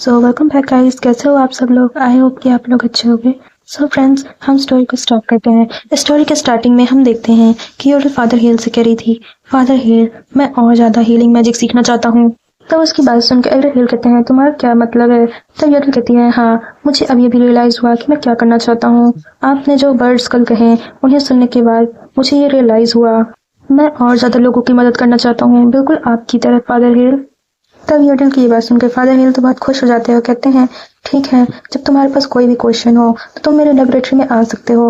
So welcome back guys, कैसे हो आप सब लोग। आई होप कि आप लोग अच्छे होंगे। सो फ्रेंड्स, हम स्टोरी को स्टार्ट करते हैं। स्टोरी के स्टार्टिंग में हम देखते हैं कि योडल फादर हेल से कह रही थी, फादर हेल, मैं और ज़्यादा हीलिंग मैजिक सीखना चाहता हूँ। तब उसकी बात सुन के एल्डर हेल कहते हैं, तुम्हारा क्या मतलब है। तब योडल कहती है, हाँ, मुझे अभी अभी रियलाइज़ हुआ कि मैं क्या करना चाहता हूँ। आपने जो वर्ड्स कल कहे उन्हें सुनने के बाद मुझे ये रियलाइज़ हुआ, मैं और ज़्यादा लोगों की मदद करना चाहता हूँ, बिल्कुल आपकी तरह फादर हेल। तब योडल की ये बात सुनकर फादर हेल तो बहुत खुश हो जाते हैं और कहते हैं, ठीक है, जब तुम्हारे पास कोई भी क्वेश्चन हो तो तुम मेरे लेबोरेटरी में आ सकते हो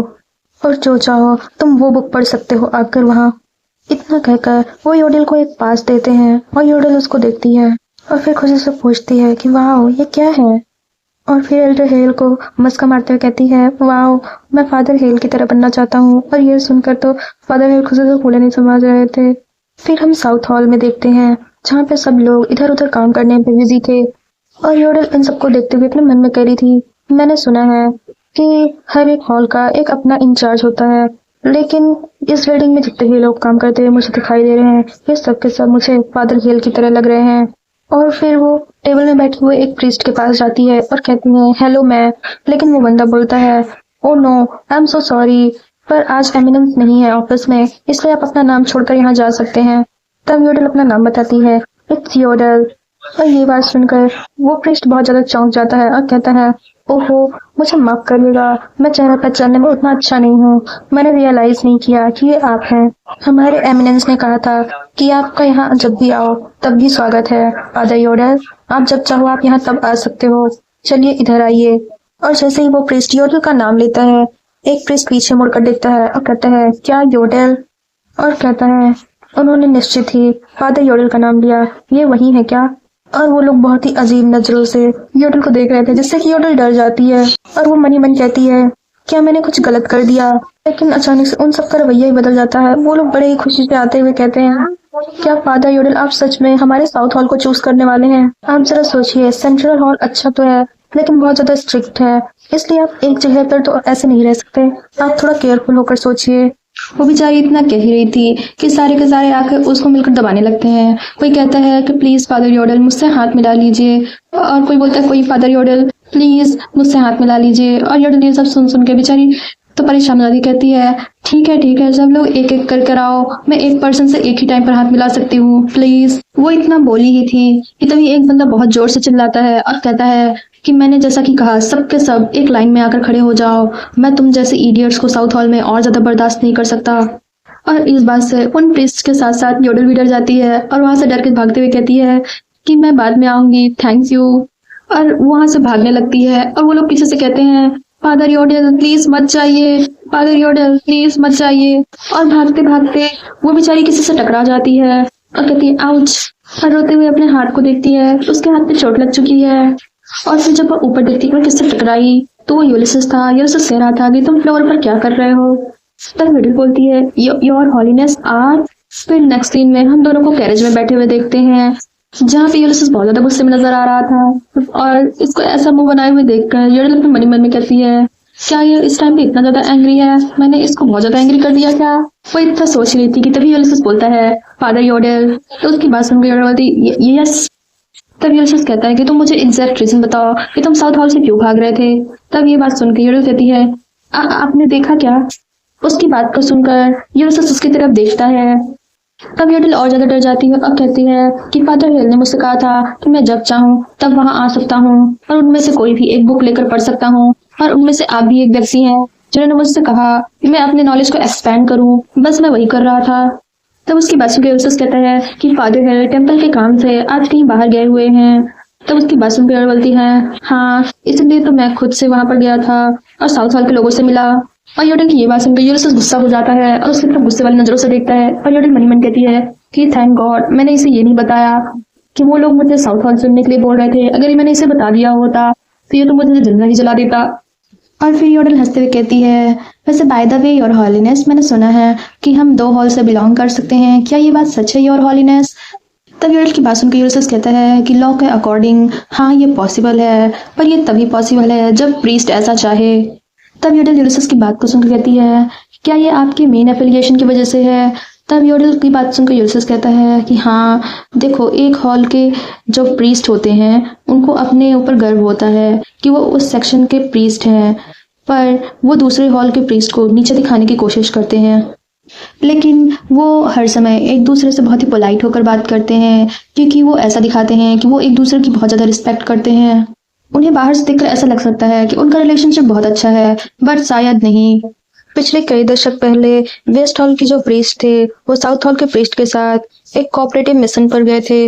और जो चाहो तुम वो बुक पढ़ सकते हो आकर वहाँ। इतना कहकर वो योडल को एक पास देते हैं और योडल उसको देखती है और फिर खुशी से पूछती है कि वाह, ये क्या है। और फिर एल्डर हेल को मस्का मारते हुए कहती है, वाह, मैं फादर हेल की तरह बनना चाहता हूँ। और ये सुनकर तो फादर हेल खुशी से फूले नहीं समझ रहे थे। फिर हम साउथ हॉल में देखते हैं जहाँ पे सब लोग इधर उधर काम करने पे बिजी थे और योडल इन सबको देखते हुए अपने मन में कह रही थी, मैंने सुना है कि हर एक हॉल का एक अपना इंचार्ज होता है, लेकिन इस बिल्डिंग में जितने भी लोग काम करते हुए मुझे दिखाई दे रहे हैं ये सब के सब मुझे फादर हेल की तरह लग रहे हैं। और फिर वो टेबल में बैठे हुए एक प्रीस्ट के पास जाती है और कहती है, हेलो मैं। लेकिन वो बंदा बोलता है, oh no, I am so sorry, पर आज एमिनेंस नहीं है ऑफिस में, इसलिए आप अपना नाम छोड़कर यहाँ जा सकते हैं। तब योडल अपना नाम बताती है, इट्स योडल। और ये बात सुनकर वो प्रीस्ट बहुत ज्यादा चौंक जाता है और कहता है, ओहो, मुझे माफ करिएगा, मैं चेहरा पहचानने में उतना अच्छा नहीं हूँ, मैंने रियलाइज नहीं किया कि ये आप हैं। हमारे एमिनेंस ने कहा था कि आपका यहाँ जब भी आओ तब भी स्वागत है फादर योडल, आप जब चाहो आप यहाँ तब आ सकते हो, चलिए इधर आइए। और जैसे ही वो प्रीस्ट योडल का नाम लेता है, एक प्रीस्ट पीछे मुड़कर देखता है और कहता है, क्या योडल। और कहता है, उन्होंने निश्चित ही फादर योडल का नाम लिया, ये वही है क्या। और वो लोग बहुत ही अजीब नजरों से योडल को देख रहे थे, जिससे कि योडल डर जाती है और वो मन ही मन कहती है, क्या मैंने कुछ गलत कर दिया। लेकिन अचानक से उन सब का रवैया ही बदल जाता है। वो लोग बड़े ही खुशी से आते हुए कहते हैं, क्या फादर योडल आप सच में हमारे साउथ हॉल को चूज करने वाले हैं। आप जरा सोचिए, सेंट्रल हॉल अच्छा तो है लेकिन बहुत ज्यादा स्ट्रिक्ट है, इसलिए आप एक जगह पर तो ऐसे नहीं रह सकते, आप थोड़ा केयरफुल होकर सोचिए। वो बेचारी इतना कह ही रही थी कि सारे के सारे आकर उसको मिलकर दबाने लगते हैं। कोई कहता है कि प्लीज फादर योडल मुझसे हाथ मिला लीजिए, और कोई बोलता है, कोई फादर योडल प्लीज मुझसे हाथ मिला लीजिए। और योडल ये सब सुन सुन के बेचारी तो परेशान हो जाती, कहती है, ठीक है, सब लोग एक एक कर कर आओ, मैं एक पर्सन से एक ही टाइम पर हाथ मिला सकती हूँ प्लीज। वो इतना बोली ही थी कि तभी एक बंदा बहुत जोर से चिल्लाता है और कहता है कि मैंने जैसा कि कहा, सब के सब एक लाइन में आकर खड़े हो जाओ, मैं तुम जैसे इडियट्स को साउथ हॉल में और ज्यादा बर्दाश्त नहीं कर सकता। और इस बात से उन प्रीस्ट के साथ साथ योडल भी डर जाती है और वहां से डर के भागते हुए कहती है कि मैं बाद में आऊंगी, थैंक्स यू। और वहां से भागने लगती है और वो लोग पीछे से कहते हैं, फादर योडल प्लीज मत जाइए, फादर योडल प्लीज मत जाइए। और भागते भागते वो बेचारी किसी से टकरा जाती है और कहती है, आउच। और रोते हुए अपने हाथ को देखती है, उसके हाथ पे चोट लग चुकी है। और फिर जब वो ऊपर देखती है किससे टकराई तो वो यूलिसिस था। यूलिसिस कह रहा था कि तुम फ्लोर पर क्या कर रहे हो। तब योडल बोलती है, योर हॉलीनेस आर। फिर नेक्स्ट सीन में हम दोनों को कैरेज में बैठे हुए देखते हैं, जहाँ पे यूलिसिस बहुत ज्यादा गुस्से में नजर आ रहा था। और इसको ऐसा मुंह बनाए हुए देखकर योडल अपने मन में कहती है, क्या ये इस टाइम पे इतना ज्यादा एंग्री है, मैंने इसको बहुत ज्यादा एंग्री कर दिया क्या। वो इतना सोच रही थी कि तभी यूलिसिस बोलता है, फादर योडल। तो उसकी बात सुनकर योडल बोलती, यस। तब यूलिसिस कहता है कि तुम मुझे एग्जैक्ट रीजन बताओ कि तुम साउथ हॉल से क्यों भाग रहे थे। तब ये बात सुनकर योडल कहती है, आपने देखा क्या। उसकी बात को सुनकर यूलिसिस उसकी तरफ देखता है। तब योडल और ज्यादा डर जाती है और कहती है कि फादर हेल ने मुझसे कहा था कि मैं जब चाहूँ तब वहां आ सकता हूँ और उनमें से कोई भी एक बुक लेकर पढ़ सकता हूँ, और उनमें से आप भी एक व्यक्ति हैं जिन्होंने मुझसे कहा कि मैं अपने नॉलेज को एक्सपैंड करूँ, बस मैं वही कर रहा था। तब उसकी बात सुनकर यूलिसिस कहता है कि फादर हेल टेम्पल के काम से आज कहीं बाहर गए हुए हैं। तब उसकी बात सुनकर योडल बोलती है, हाँ, इसलिए तो मैं खुद से वहां पर गया था और साउथ हॉल के लोगों से मिला। और योडल की ये बात सुनकर यूलिसिस गुस्सा हो जाता है और उसकी तरफ गुस्से वाली नजरों से देखता है। और योडल मन मन कहती है कि थैंक गॉड मैंने इसे ये नहीं बताया कि वो लोग मुझे साउथ हॉल सुनने के लिए बोल रहे थे, अगर ये मैंने इसे बता दिया होता तो ये तो मुझे जिंदा ही जला देता। और फिर योडल हंसते हुए कहती है, वैसे बाय द वे योर हॉलीनेस, मैंने सुना है कि हम 2 हॉल से बिलोंग कर सकते हैं, क्या ये बात सच है योर हॉलीनेस। तब योडल की बात सुनकर यूलिसिस कहता है कि लॉ के अकॉर्डिंग हाँ ये पॉसिबल है, पर ये तभी पॉसिबल है जब प्रीस्ट ऐसा चाहे। तब योडल यूलिसिस की बात को सुनकर कहती है, क्या ये आपके मेन एफिलिएशन की वजह से है। तब योडल की बात सुनकर यूलियस कहता है कि हाँ देखो, एक हॉल के जो प्रीस्ट होते हैं उनको अपने ऊपर गर्व होता है कि वो उस सेक्शन के प्रीस्ट हैं, पर वो दूसरे हॉल के प्रीस्ट को नीचे दिखाने की कोशिश करते हैं। लेकिन वो हर समय एक दूसरे से बहुत ही पोलाइट होकर बात करते हैं, क्योंकि वो ऐसा दिखाते हैं कि वो एक दूसरे की बहुत ज़्यादा रिस्पेक्ट करते हैं। उन्हें बाहर से देखकर ऐसा लग सकता है कि उनका रिलेशनशिप बहुत अच्छा है, बट शायद नहीं। पिछले कई दशक पहले वेस्ट हॉल के जो प्रीस्ट थे वो साउथ हॉल के प्रीस्ट के साथ एक कोऑपरेटिव मिशन पर गए थे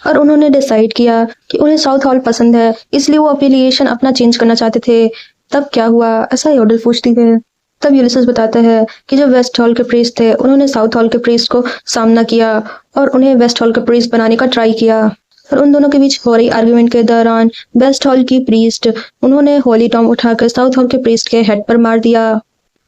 और उन्होंने डिसाइड किया कि उन्हें साउथ हॉल पसंद है, इसलिए वो अफिलिएशन अपना चेंज करना चाहते थे। तब क्या हुआ, ऐसा योडल पूछती है। तब यूलियस बताता है कि जो वेस्ट हॉल के प्रीस्ट थे उन्होंने साउथ हॉल के प्रीस्ट को सामना किया और उन्हें वेस्ट हॉल के प्रीस्ट बनाने का ट्राई किया, और उन दोनों के बीच हो रही आर्गुमेंट के दौरान वेस्ट हॉल की प्रीस्ट उन्होंने होली टॉम उठाकर साउथ हॉल के प्रीस्ट के हेड पर मार दिया।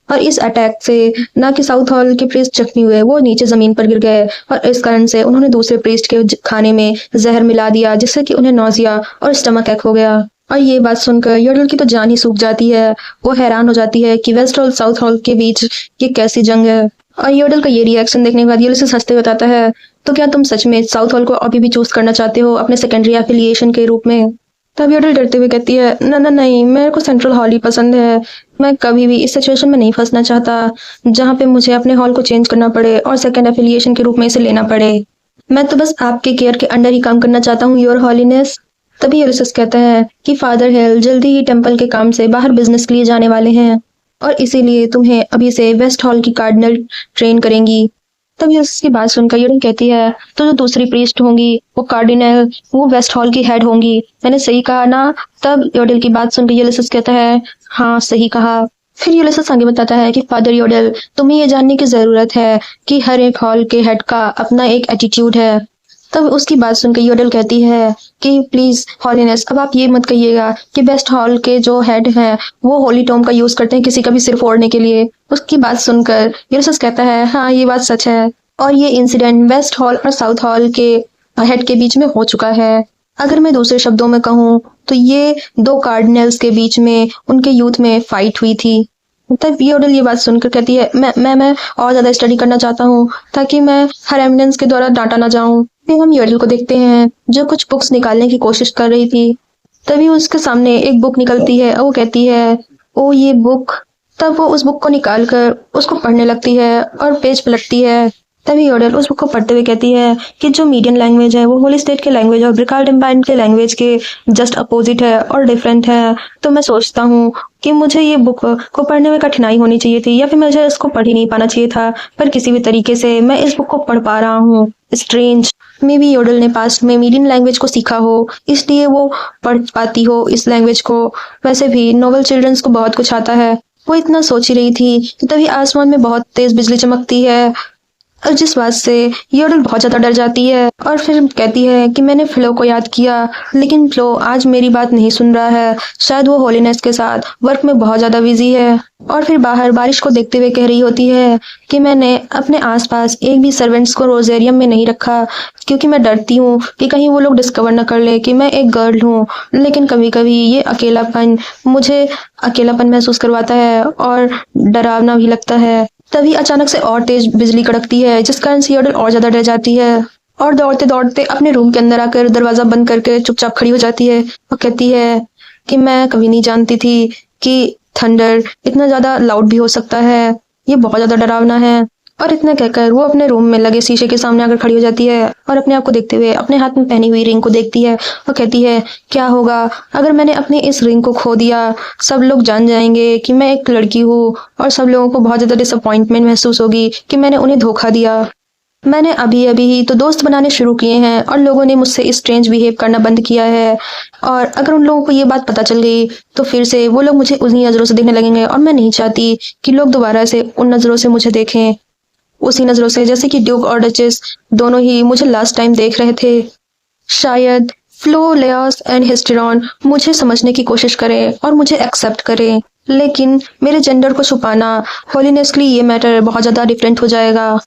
और इस अटैक से ना कि साउथ हॉल के प्रीस्ट जख्मी हुए, वो नीचे जमीन पर गिर गए, और इस कारण से उन्होंने दूसरे प्रीस्ट के खाने में जहर मिला दिया, जिससे कि उन्हें नौजिया और स्टमक एक हो गया। और ये बात सुनकर योडल की तो जान ही सूख जाती है। वो हैरान हो जाती है कि वेस्ट हॉल साउथ हॉल के बीच ये कैसी जंग है। और योडल का ये रिएक्शन देखने के बाद यूलियस हंसते हुए बताता है, तो क्या तुम सच में साउथ हॉल को अभी भी चूज करना चाहते हो अपने सेकेंडरी एफिलिएशन के रूप में? तब योडल डरते हुए कहती है, ना ना नहीं, मेरे को सेंट्रल हॉल ही पसंद है। मैं कभी भी इस सिचुएशन में नहीं फंसना चाहता जहाँ पे मुझे अपने हॉल को चेंज करना पड़े और सेकेंड एफिलिएशन के रूप में इसे लेना पड़े। मैं तो बस आपके केयर के अंडर ही काम करना चाहता हूँ, योर हॉलीनेस। तभी यूलियस कहता है कि फादर हेल जल्दी ही टेम्पल के काम से बाहर बिजनेस के लिए जाने वाले हैं और इसीलिए तुम्हें अभी से वेस्ट हॉल की कार्डिनल ट्रेन करेंगी। तब यूलियस की बात सुनकर योडल कहती है, तो जो दूसरी प्रीस्ट होंगी वो कार्डिनल, वो वेस्ट हॉल की हेड होंगी, मैंने सही कहा ना? तब योडल की बात सुनकर यूलियस कहता है, हाँ सही कहा। फिर यूलियस आगे बताता है कि फादर योडल, तुम्हें ये जानने की जरूरत है कि हर एक हॉल के हेड का अपना एक एटीट्यूड है। तब उसकी बात सुनकर योडल कहती है कि प्लीज हॉलीनेस, अब आप ये मत कहिएगा कि वेस्ट हॉल के जो हेड हैं वो होली टॉम का यूज करते हैं किसी का भी सिर फोड़ने के लिए। उसकी बात सुनकर यूलियस कहता है, हाँ ये बात सच है, और ये इंसिडेंट वेस्ट हॉल और साउथ हॉल के हेड के बीच में हो चुका है। अगर मैं दूसरे शब्दों में कहूँ तो ये दो कार्डिनल्स के बीच में उनके यूथ में फाइट हुई थी। तब योडल ये बात सुनकर कहती है, मैं और ज्यादा स्टडी करना चाहता हूँ ताकि मैं हर एविडेंस के द्वारा डांटा ना जाऊं। फिर हम योडल को देखते हैं जो कुछ बुक्स निकालने की कोशिश कर रही थी। तभी उसके सामने एक बुक निकलती है और वो कहती है, ओ ये बुक। तब वो उस बुक को निकाल कर उसको पढ़ने लगती है और पेज पलटती है। तभी योडल उस बुक को पढ़ते हुए कहती है कि जो मीडियन लैंग्वेज है वो होली स्टेट के लैंग्वेज और ब्रिकाल्ड एम्पायर के लैंग्वेज के जस्ट अपोजिट है और डिफरेंट है। तो मैं सोचता हूँ कि मुझे ये बुक को पढ़ने में कठिनाई होनी चाहिए थी, या फिर मुझे इसको पढ़ ही नहीं पाना चाहिए था, पर किसी भी तरीके से मैं इस बुक को पढ़ पा रहा हूँ। स्ट्रेंज, मे बी योडल ने पास्ट में मीडियन लैंग्वेज को सीखा हो, इसलिए वो पढ़ पाती हो इस लैंग्वेज को। वैसे भी नोबल चिल्ड्रंस को बहुत कुछ आता है। वो इतना सोच ही रही थी कि तभी आसमान में बहुत तेज बिजली चमकती है, और जिस बात से योडल बहुत ज्यादा डर जाती है और फिर कहती है कि मैंने फ्लो को याद किया, लेकिन फ्लो आज मेरी बात नहीं सुन रहा है, शायद वो होलीनेस के साथ वर्क में बहुत ज्यादा बिजी है। और फिर बाहर बारिश को देखते हुए कह रही होती है कि मैंने अपने आसपास एक भी सर्वेंट्स को रोजेरियम में नहीं रखा, क्योंकि मैं डरती हूँ कि कहीं वो लोग डिस्कवर न कर ले कि मैं एक गर्ल हूँ। लेकिन कभी कभी ये अकेलापन मुझे अकेलापन महसूस करवाता है और डरावना भी लगता है। तभी अचानक से और तेज बिजली कड़कती है, जिस कारण से योडल और ज्यादा डर जाती है और दौड़ते दौड़ते अपने रूम के अंदर आकर दरवाजा बंद करके चुपचाप खड़ी हो जाती है और कहती है कि मैं कभी नहीं जानती थी कि थंडर इतना ज्यादा लाउड भी हो सकता है, ये बहुत ज्यादा डरावना है। और इतना कहकर वो अपने रूम में लगे शीशे के सामने आकर खड़ी हो जाती है और अपने आप को देखते हुए अपने हाथ में पहनी हुई रिंग को देखती है और कहती है, क्या होगा अगर मैंने अपनी इस रिंग को खो दिया? सब लोग जान जाएंगे कि मैं एक लड़की हूँ और सब लोगों को बहुत ज्यादा डिसअपॉइंटमेंट महसूस होगी कि मैंने उन्हें धोखा दिया। मैंने अभी अभी ही तो दोस्त बनाने शुरू किए हैं और लोगों ने मुझसे स्ट्रेंज बिहेव करना बंद किया है, और अगर उन लोगों को ये बात पता चल गई तो फिर से वो लोग मुझे उन्हीं नजरों से देखने लगेंगे, और मैं नहीं चाहती कि लोग दोबारा से उन नजरों से मुझे देखें, उसी नजरों से जैसे कि ड्यूक और डचेस दोनों ही मुझे लास्ट टाइम देख रहे थे। शायद फ्लो, लेयर्स एंड हिस्टेरॉन मुझे समझने की कोशिश करें और मुझे एक्सेप्ट करें, लेकिन मेरे जेंडर को छुपाना होलीनेस के लिए ये मैटर बहुत ज्यादा डिफरेंट हो जाएगा।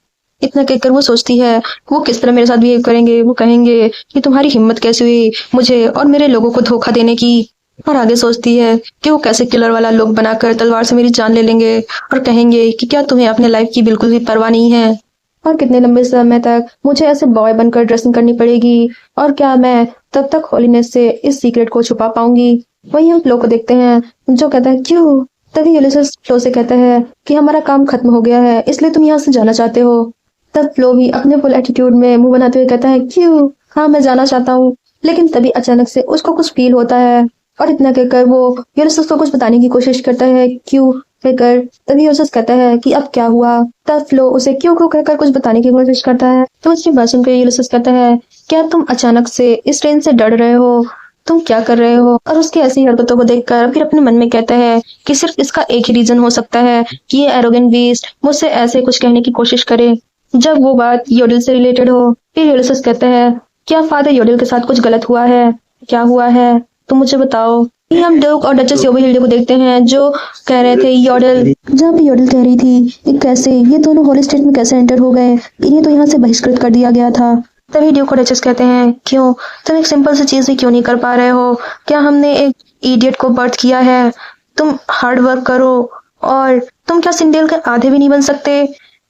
इतना कहकर वो सोचती है वो किस तरह मेरे साथ बिहेव करेंगे। वो कहेंगे कि तुम्हारी हिम्मत कैसे हुई मुझे और मेरे लोगों को धोखा देने की। और आगे सोचती है कि वो कैसे किलर वाला लुक बनाकर तलवार से मेरी जान ले लेंगे और कहेंगे कि क्या तुम्हें अपने लाइफ की बिल्कुल भी परवाह नहीं है। और कितने लंबे समय तक मुझे ऐसे बॉय बनकर ड्रेसिंग करनी पड़ेगी, और क्या मैं तब तक होलीनेस से इस सीक्रेट को छुपा पाऊंगी। वहीं हम फ्लो को देखते हैं जो कहता है क्यों। तभी यूलिसेस फ्लो से कहता है कि हमारा काम खत्म हो गया है, इसलिए तुम यहाँ से जाना चाहते हो। तब फ्लो भी अपने फुल एटीट्यूड में मुंह बनाते हुए कहता है क्यों, हाँ मैं जाना चाहता हूँ। लेकिन तभी अचानक से उसको कुछ फील होता है, और इतना कहकर वो यूलिसेस को कुछ बताने की कोशिश करता है क्यों कहकर। तभी यूलिसेस कहता है कि अब क्या हुआ। तब फ्लो उसे क्यों क्यों कहकर कुछ बताने की कोशिश करता है। तो उसकी बात सुनकर यूलिसेस कहता है क्या तुम अचानक से इस ट्रेन से डर रहे हो, तुम क्या कर रहे हो। और उसकी ऐसी हरकतों को देखकर फिर अपने मन में कहता है कि सिर्फ इसका एक ही रीजन हो सकता है कि ये एरोगेंट बीस्ट मुझसे ऐसे कुछ कहने की कोशिश करे जब वो बात योडल से रिलेटेड हो। फिर यूलिसेस कहता है क्या फादर योडल के साथ कुछ गलत हुआ है, क्या हुआ है तुम मुझे बताओ। फिर हम ड्यूक और डचेस योबहिल्डे को देखते हैं जो कह रहे थे योडल, जहाँ पे योडल कह रही थी ये कैसे, ये दोनों होली स्टेट में कैसे एंटर हो गए, इन्हें तो यहाँ से बहिष्कृत कर दिया गया था। तभी ड्यूक और डचेस कहते हैं क्यों, तुम एक सिंपल सी चीज भी क्यों नहीं कर पा रहे हो। क्या हमने एक इडियट को बर्थ किया है, तुम हार्ड वर्क करो। और तुम क्या सिंडेल के आधे भी नहीं बन सकते,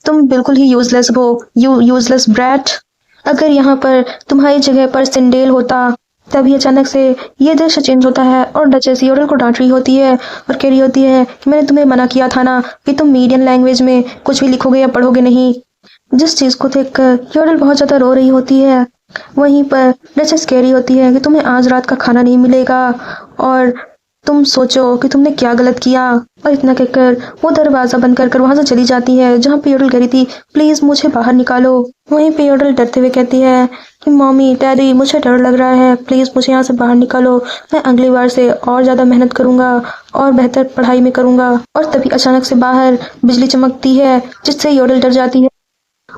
तुम बिल्कुल ही यूजलेस हो, यूजलेस ब्रैट। अगर यहाँ पर तुम्हारी जगह पर सिंडेल होता। तभी अचानक से ये दृश्य चेंज होता है और डचेस योडल को डांट रही होती है और कह रही होती है कि मैंने तुम्हें मना किया था ना कि तुम मीडियन लैंग्वेज में कुछ भी लिखोगे या पढ़ोगे नहीं। जिस चीज को देखकर योडल बहुत ज्यादा रो रही होती है। वहीं पर डचेस कह रही होती है कि तुम्हें आज रात का खाना नहीं मिलेगा और तुम सोचो कि तुमने क्या गलत किया। और इतना कहकर वो दरवाजा बंद कर वहां से चली जाती है जहाँ पे योडल कह रही थी प्लीज मुझे बाहर निकालो। वहीं पे योडल डरते हुए कहती है कि मम्मी डैडी मुझे डर लग रहा है, प्लीज मुझे यहाँ से बाहर निकालो, मैं अगली बार से और ज्यादा मेहनत करूंगा और बेहतर पढ़ाई में करूंगा। और तभी अचानक से बाहर बिजली चमकती है जिससे योडल डर जाती है।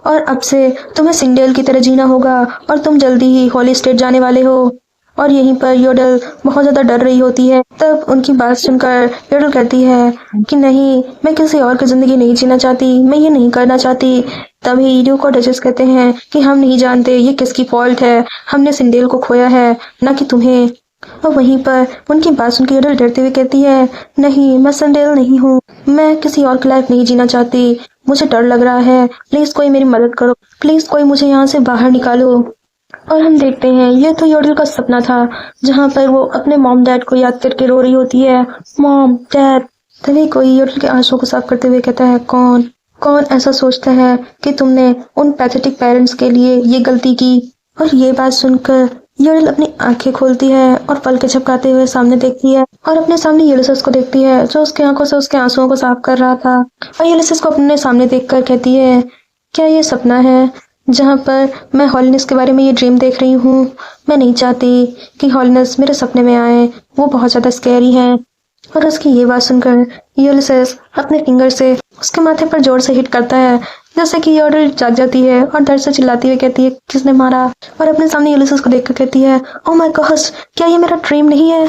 और अब से तुम्हें सिंडेल की तरह जीना होगा और तुम जल्दी ही होली स्टेट जाने वाले हो। और यहीं पर योडल बहुत ज्यादा डर रही होती है। तब उनकी बात सुनकर योडल कहती है कि नहीं, मैं किसी और की जिंदगी नहीं जीना चाहती, मैं ये नहीं करना चाहती। तभी ड्यूक और डचेस कहते हैं कि हम नहीं जानते ये किसकी फॉल्ट है, हमने सिंडेल को खोया है ना कि तुम्हें। और वहीं पर उनकी बात सुनकर योडल डरते हुए कहती है नहीं, मैं सिंडेल नहीं हूँ, मैं किसी और की लाइफ नहीं जीना चाहती, मुझे डर लग रहा है, प्लीज कोई मेरी मदद करो, प्लीज कोई मुझे यहाँ से बाहर निकालो। और हम देखते हैं ये तो योडल का सपना था जहाँ पर वो अपने मॉम डैड को याद करके रो रही होती है, मॉम डैड। तभी कोई योडल के आंसुओं को साफ करते हुए कहता है कौन कौन ऐसा सोचता है कि तुमने उन पैथेटिक पेरेंट्स के लिए ये गलती की। और ये बात सुनकर योडल अपनी आंखें खोलती है और पलकें झपकाते हुए सामने देखती है और अपने सामने यूलिसेस को देखती है जो उसकी आंखों से उसके आंसुओं को साफ कर रहा था। और यूलिसेस को अपने सामने देखकर कहती है क्या ये सपना है जहाँ पर मैं हॉलीनेस के बारे में ये ड्रीम देख रही हूँ। मैं नहीं चाहती कि हॉलीनेस मेरे सपने में आए, वो बहुत ज्यादा स्कैरी है। और उसकी ये बात सुनकर यूलिसेस अपने फिंगर से उसके माथे पर जोर से हिट करता है जैसे कि योडल जाग जाती है और दर्द से चिल्लाती हुई कहती है किसने मारा। और अपने सामने यूलिसेस को देखकर कहती है ओह माय गॉड, क्या ये मेरा ड्रीम नहीं है।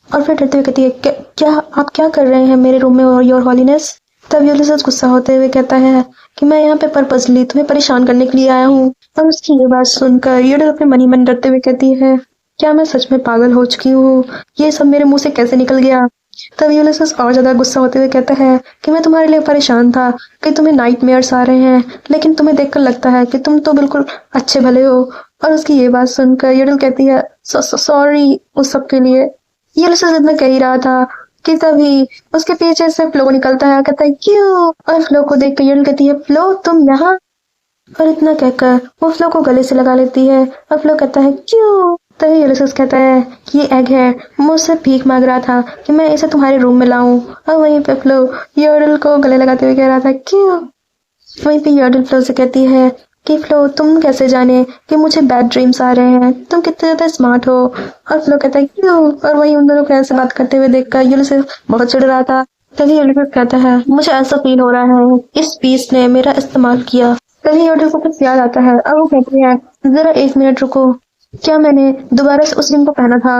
और फिर डरते हुए कहती है क्या आप क्या कर रहे हैं मेरे रूम में और योर हॉलीनेस। तब यूलिसेस गुस्सा होते हुए कहता है कि मैं यहाँ पे पर्पसली तुम्हें परेशान करने के लिए आया हूँ। और उसकी ये बात सुनकर योडल अपने मन ही मन डरते हुए कहती है क्या मैं सच में पागल हो चुकी हूँ, ये सब मेरे मुंह से कैसे निकल गया। तब यूलिसेस और ज्यादा गुस्सा होते हुए कहता है कि मैं तुम्हारे लिए परेशान था कि तुम्हें नाइटमेयर्स आ रहे हैं, लेकिन तुम्हें देखकर लगता है कि तुम तो बिल्कुल अच्छे भले हो। और उसकी ये बात सुनकर योडल कहती है सॉरी उस सब के लिए। यूलिसेस इतना कह ही रहा था कि तभी उसके पीछे से फ्लो निकलता है, कहता है क्यों। और फ्लो को देख कर योडल कहती है फ्लो तुम यहाँ। और इतना कहकर वो फ्लो को गले से लगा लेती है और फ्लो कहता है क्यों। तभी यूलिसेस कहता है कि ये एग है, मुझसे भीख मांग रहा था कि मैं इसे तुम्हारे रूम में लाऊं। और वहीं पे फ्लो योडल को गले लगाते हुए कह रहा था क्यों। वहीं पे योडल फ्लो से कहती है कि फ्लो तुम कैसे जाने कि मुझे बैड ड्रीम्स आ रहे हैं, तुम कितने ज्यादा स्मार्ट हो। और फ्लो कहता है क्यों। और वहीं उन दोनों को ऐसे बात करते हुए देखकर यूलिसेस बहुत चिढ़ रहा था। तभी यूलिसेस कहता है मुझे ऐसा फील हो रहा है इस पीस ने मेरा इस्तेमाल किया। तभी योडल को कुछ याद आता है और वो कहती है जरा एक मिनट रुको, क्या मैंने दोबारा से उस रिंग को पहना था,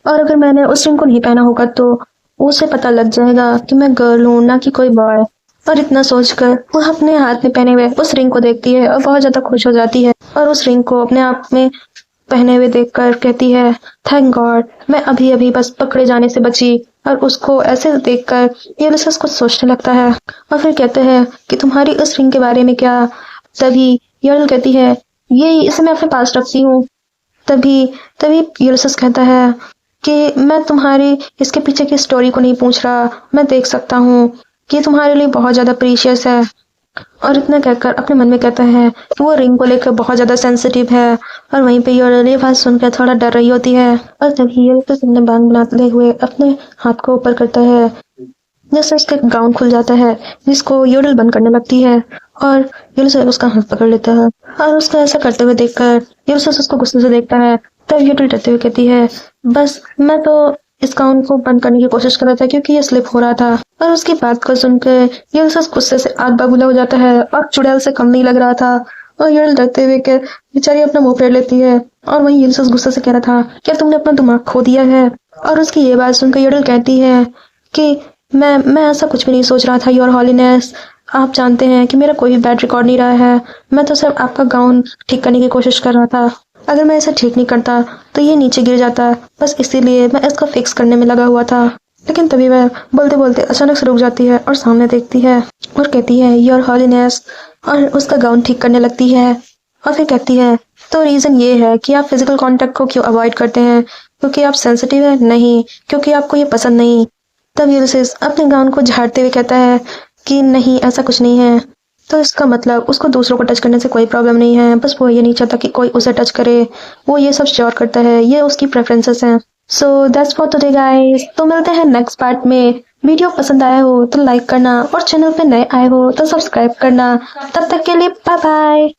और अगर मैंने उस रिंग को नहीं पहना होगा तो उसे पता लग जाएगा कि मैं गर्ल हूँ ना कि कोई बॉय। और इतना सोचकर वो अपने हाथ में पहने हुए उस रिंग को देखती है और बहुत ज्यादा खुश हो जाती है और उस रिंग को अपने आप में पहने हुए देखकर कहती है थैंक गॉड, मैं अभी अभी बस पकड़े जाने से बची। और उसको ऐसे देखकर यूलिसेस कुछ सोचने लगता है और फिर कहते हैं कि तुम्हारी उस रिंग के बारे में क्या, तभी योडल कहती है ये इसे मैं अपने पास रखती हूँ। तभी तभी यूलियस कहता है कि मैं तुम्हारी इसके पीछे की स्टोरी को नहीं पूछ रहा, मैं देख सकता हूँ कि तुम्हारे लिए बहुत ज्यादा प्रीशियस है। और इतना कहकर अपने मन में कहता है कि वो रिंग को लेकर बहुत ज्यादा सेंसिटिव है। और वहीं पे योडल ये बात सुनकर थोड़ा डर रही होती है। और तभी यूलियस अपने बांग बनाते हुए अपने हाथ को ऊपर करता है, जैसे उसका गाउन खुल जाता है जिसको योडल बंद करने लगती है। और यूलियस उसका हाथ पकड़ लेता है और उसको ऐसा करते हुए देखकर यूलियस उसको गुस्से से देखता है। तब योडल डरते हुए कहती है बस मैं तो इस गाउन को बंद करने की कोशिश कर रहा था क्योंकि ये स्लिप हो रहा था। और उसकी बात को सुनकर यूलियस गुस्से से आग बबूला हो जाता है और चुड़ैल से कम नहीं लग रहा था। और योडल डरते हुए के बेचारी अपना मुंह फेर लेती है। और वहीं यूलियस गुस्से से कह रहा था क्या तुमने अपना दिमाग खो दिया है। और उसकी ये बात सुनकर योडल कहती है कि मैं ऐसा कुछ भी नहीं सोच रहा था योर हॉलीनेस, आप जानते हैं कि मेरा कोई भी बैड रिकॉर्ड नहीं रहा है, मैं तो सिर्फ आपका गाउन ठीक करने की कोशिश कर रहा था। अगर मैं इसे ठीक नहीं करता तो ये नीचे गिर जाता, बस इसीलिए मैं इसको फिक्स करने में लगा हुआ था। लेकिन तभी वह बोलते बोलते अचानक से रुक जाती है और सामने देखती है और कहती है योर हॉलीनेस, और उसका गाउन ठीक करने लगती है। और फिर कहती है तो रीजन ये है कि आप फिजिकल कांटेक्ट को क्यों अवॉइड करते हैं, क्योंकि आप सेंसिटिव है? नहीं, क्योंकि आपको ये पसंद नहीं। तब यूलियस अपने गाउन को झाड़ते हुए कहता है कि नहीं, ऐसा कुछ नहीं है। तो इसका मतलब उसको दूसरों को टच करने से कोई प्रॉब्लम नहीं है, बस वो ये नहीं चाहता कि कोई उसे टच करे, वो ये सब श्योर करता है, ये उसकी प्रेफरेंसेस हैं। So that's for today guys. तो मिलते हैं नेक्स्ट पार्ट में। वीडियो पसंद आया हो तो लाइक करना और चैनल पे नए आए हो तो सब्सक्राइब करना। तब तक के लिए बाय बाय।